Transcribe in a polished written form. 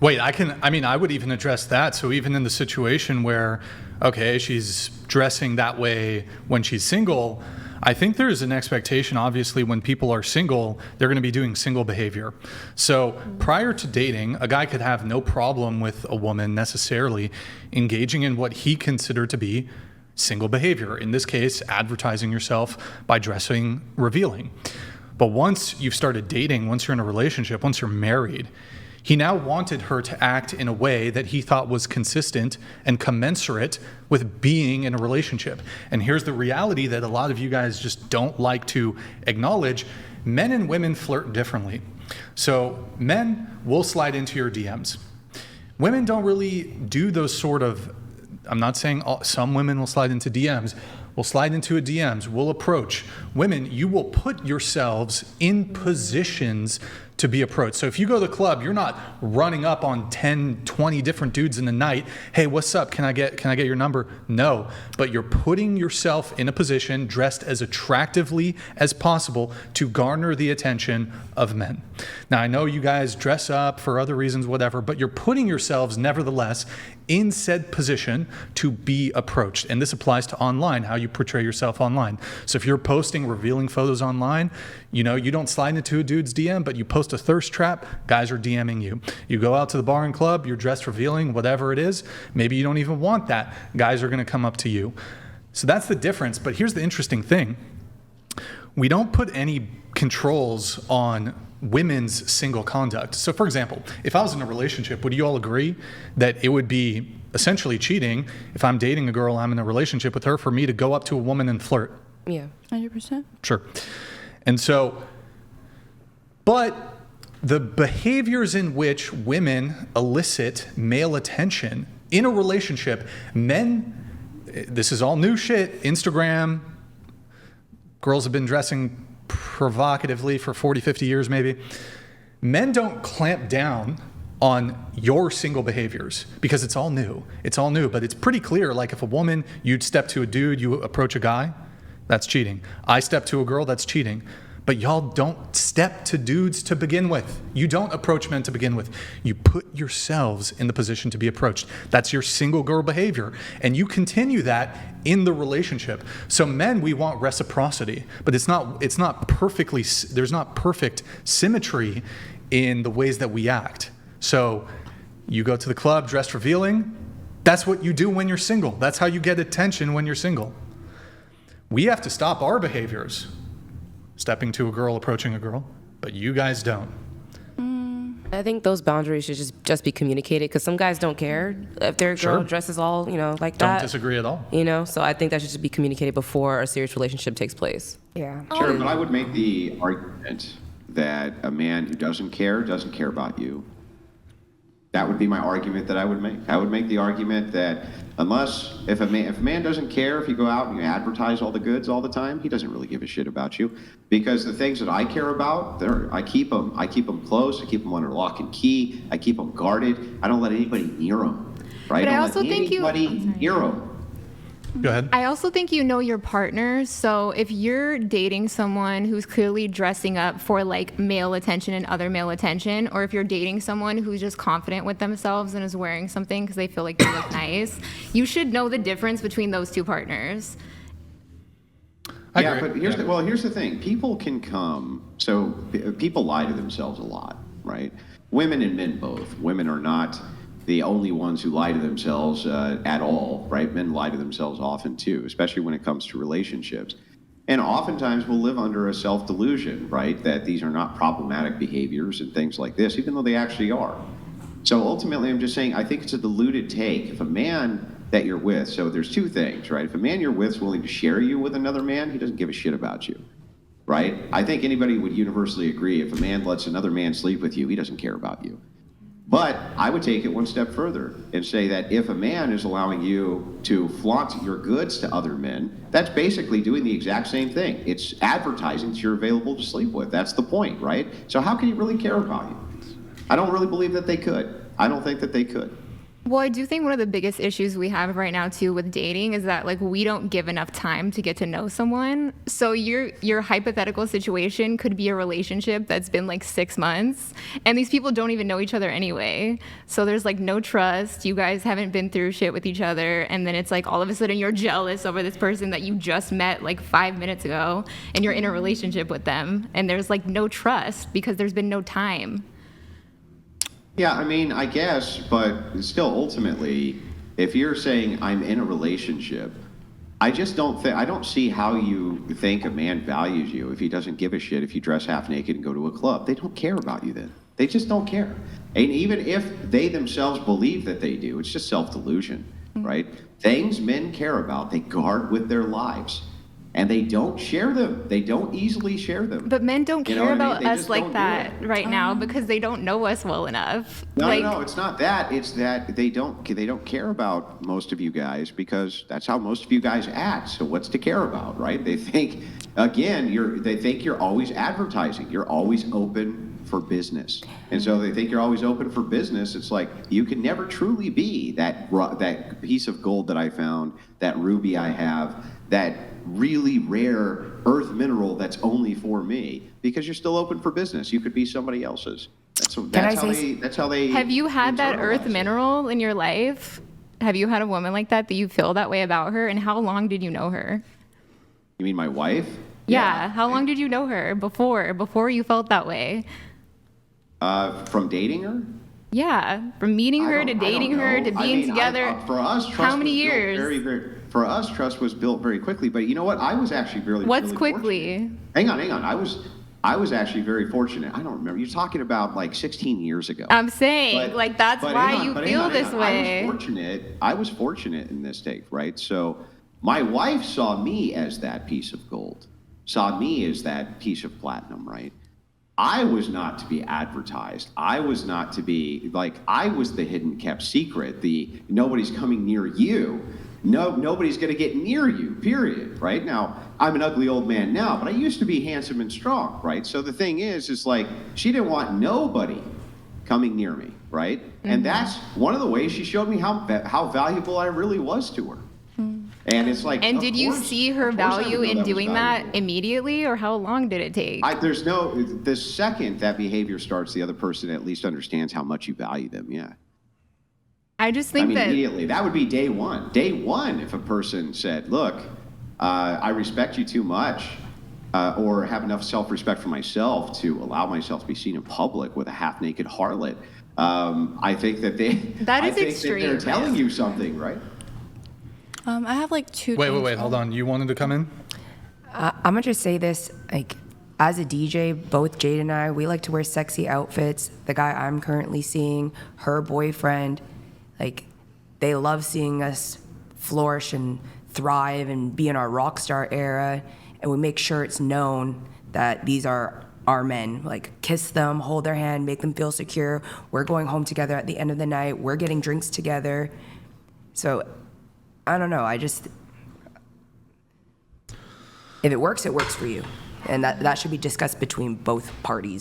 Wait, I would even address that. So even in the situation where, okay, she's dressing that way when she's single, I think there's an expectation, obviously, when people are single, they're going to be doing single behavior. So prior to dating, a guy could have no problem with a woman necessarily engaging in what he considered to be single behavior. In this case, advertising yourself by dressing revealing. But once you've started dating, once you're in a relationship, once you're married, he now wanted her to act in a way that he thought was consistent and commensurate with being in a relationship. And here's the reality that a lot of you guys just don't like to acknowledge. Men and women flirt differently. So men will slide into your DMs. Women don't really do those sort of, I'm not saying some women will slide into DMs, will slide into a DMs, will approach. Women, you will put yourselves in positions to be approached. So if you go to the club, you're not running up on 10, 20 different dudes in the night. Hey, what's up? Can I get your number? No, but you're putting yourself in a position dressed as attractively as possible to garner the attention of men. Now, I know you guys dress up for other reasons, whatever, but you're putting yourselves nevertheless in said position to be approached. And this applies to online, how you portray yourself online. So if you're posting revealing photos online, you don't slide into a dude's DM, but you post a thirst trap, guys are DMing you. You go out to the bar and club, you're dressed revealing, whatever it is, maybe you don't even want that. Guys are going to come up to you. So that's the difference. But here's the interesting thing. We don't put any controls on women's single conduct. So for example, if I was in a relationship, would you all agree that it would be essentially cheating if I'm dating a girl, I'm in a relationship with her, for me to go up to a woman and flirt? Yeah. 100%. Sure. And so, but the behaviors in which women elicit male attention in a relationship, men, this is all new shit, Instagram, girls have been dressing provocatively for 40, 50 years maybe. Men don't clamp down on your single behaviors because it's all new. It's all new, but it's pretty clear. Like if a woman, you'd step to a dude, you approach a guy, that's cheating. I step to a girl, that's cheating. But y'all don't step to dudes to begin with. You don't approach men to begin with. You put yourselves in the position to be approached. That's your single girl behavior. And you continue that in the relationship. So men, we want reciprocity, but it's not perfectly, there's not perfect symmetry in the ways that we act. So you go to the club dressed revealing, that's what you do when you're single. That's how you get attention when you're single. We have to stop our behaviors. Stepping to a girl, approaching a girl, but you guys don't. I think those boundaries should just be communicated because some guys don't care if their girl dresses all, like that. Don't disagree at all. So I think that should just be communicated before a serious relationship takes place. Yeah. Sure, but I would make the argument that a man who doesn't care about you. That would be my argument that I would make. I would make the argument that if a man doesn't care, if you go out and you advertise all the goods all the time, he doesn't really give a shit about you. Because the things that I care about, I keep them close, I keep them under lock and key, I keep them guarded. I don't let anybody near them, right? But I don't also let think anybody near them. Go ahead. I also think you know your partner. So if you're dating someone who's clearly dressing up for like male attention and other male attention, or if you're dating someone who's just confident with themselves and is wearing something because they feel like they look nice, you should know the difference between those two partners. I Yeah, agree. but here's the thing. People can come, so people lie to themselves a lot, right? Women and men both. Women are not the only ones who lie to themselves at all, right? Men lie to themselves often too, especially when it comes to relationships. And oftentimes we'll live under a self-delusion, right? That these are not problematic behaviors and things like this, even though they actually are. So ultimately, I'm just saying, I think it's a diluted take. If a man that you're with, so there's two things, right? If a man you're with is willing to share you with another man, he doesn't give a shit about you, right? I think anybody would universally agree if a man lets another man sleep with you, he doesn't care about you. But I would take it one step further and say that if a man is allowing you to flaunt your goods to other men, that's basically doing the exact same thing. It's advertising that you're available to sleep with. That's the point, right? So how can he really care about you? I don't really believe that they could. I don't think that they could. Well, I do think one of the biggest issues we have right now too with dating is that like we don't give enough time to get to know someone. So your hypothetical situation could be a relationship that's been like 6 months, and these people don't even know each other anyway. So there's like no trust. You guys haven't been through shit with each other, and then it's like all of a sudden you're jealous over this person that you just met like 5 minutes ago, and you're in a relationship with them, and there's like no trust because there's been no time. Yeah, I mean, I guess, but still, ultimately, if you're saying I'm in a relationship, I just I don't see how you think a man values you if he doesn't give a shit if you dress half naked and go to a club. They don't care about you then. They just don't care. And even if they themselves believe that they do, it's just self-delusion, right? Things men care about, they guard with their lives. And they don't share them. They don't easily share them. But men don't You know care what I mean? about They us just like don't do that it. right now because they don't know us well enough. No, it's not that. It's that they don't care about most of you guys because that's how most of you guys act. So what's to care about, right? They think they think you're always advertising. You're always open for business. And so they think you're always open for business. It's like you can never truly be that piece of gold that I found, that ruby I have, that really rare earth mineral that's only for me, because you're still open for business. You could be somebody else's. That's how they Have you had that earth internalize it. mineral in your life? Have you had a woman like that you feel that way about her? And how long did you know her? You mean my wife? Yeah. How long did you know her before you felt that way? From dating her? Yeah. From meeting her to dating her to being together. For us, trust how many was built years? for us, trust was built very quickly. But you know what? I was actually What's really quickly? Fortunate. Hang on. I was actually very fortunate. I don't remember. You're talking about like 16 years ago. I'm saying, that's but why hang on, you but feel hang on, this hang on. way. I was fortunate in this take, right? So my wife saw me as that piece of gold, saw me as that piece of platinum, right? I was not to be advertised. I was not to be I was the hidden kept secret. The nobody's coming near you. Nobody's going to get near you, period, right? Now, I'm an ugly old man now, but I used to be handsome and strong, right? So the thing is like, she didn't want nobody coming near me, right? Mm-hmm. And that's one of the ways she showed me how valuable I really was to her. And it's like, And did you see her value in doing that valuable. immediately, or how long did it take? The second that behavior starts, the other person at least understands how much you value them, yeah. I just think that immediately, that would be day one. Day one, if a person said, look, I respect you too much, or have enough self-respect for myself to allow myself to be seen in public with a half-naked harlot, I think that they're telling you something, right? I have like two. Wait, hold on. You wanted to come in? I'm gonna just say this, as a DJ, both Jade and I, we like to wear sexy outfits. The guy I'm currently seeing, her boyfriend, they love seeing us flourish and thrive and be in our rock star era, and we make sure it's known that these are our men. Kiss them, hold their hand, make them feel secure. We're going home together at the end of the night. We're getting drinks together. So, I don't know. If it works for you. And that should be discussed between both parties.